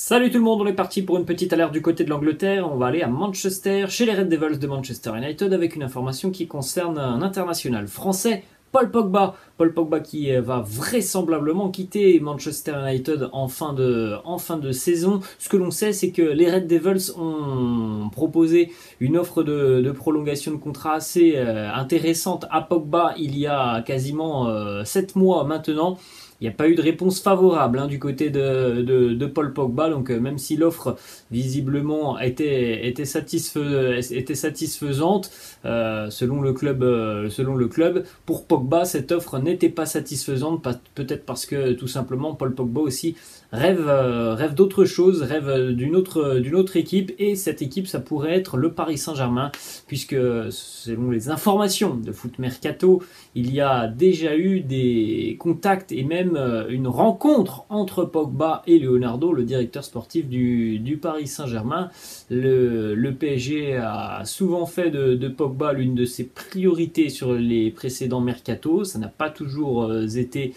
Salut tout le monde, on est parti pour une petite alerte du côté de l'Angleterre. On va aller à Manchester, chez les Red Devils de Manchester United, avec une information qui concerne un international français, Paul Pogba. Paul Pogba qui va vraisemblablement quitter Manchester United en fin de saison. Ce que l'on sait, c'est que les Red Devils ont proposé une offre de prolongation de contrat assez intéressante à Pogba il y a quasiment 7 mois maintenant. Il n'y a pas eu de réponse favorable du côté de Paul Pogba, donc même si l'offre visiblement était satisfaisante selon le club, pour Pogba cette offre n'était pas satisfaisante, peut-être parce que tout simplement Paul Pogba aussi rêve d'autre chose, rêve d'une autre équipe, et cette équipe ça pourrait être le Paris Saint-Germain, puisque selon les informations de Foot Mercato, il y a déjà eu des contacts et même une rencontre entre Pogba et Leonardo, le directeur sportif du Paris Saint-Germain. Le PSG a souvent fait de Pogba l'une de ses priorités sur les précédents mercatos. Ça n'a pas toujours été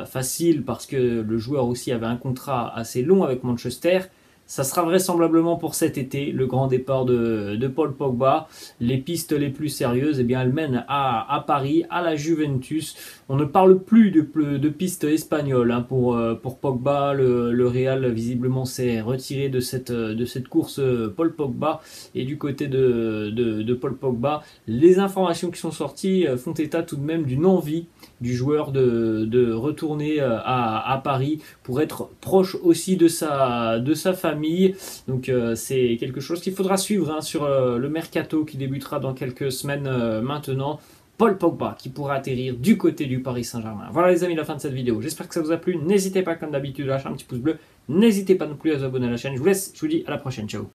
facile parce que le joueur aussi avait un contrat assez long avec Manchester. Ça sera vraisemblablement pour cet été, le grand départ de Paul Pogba. Les pistes les plus sérieuses, elles mènent à Paris, à la Juventus. On ne parle plus de pistes espagnoles pour Pogba. Le Real, visiblement, s'est retiré de cette course Paul Pogba. Et du côté de Paul Pogba, les informations qui sont sorties font état tout de même d'une envie du joueur de retourner à Paris pour être proche aussi de sa famille. Donc c'est quelque chose qu'il faudra suivre sur le mercato qui débutera dans quelques semaines maintenant. Paul Pogba qui pourra atterrir du côté du Paris Saint-Germain. Voilà les amis, la fin de cette vidéo. J'espère que ça vous a plu. N'hésitez pas comme d'habitude à lâcher un petit pouce bleu. N'hésitez pas non plus à vous abonner à la chaîne. Je vous laisse, je vous dis à la prochaine. Ciao.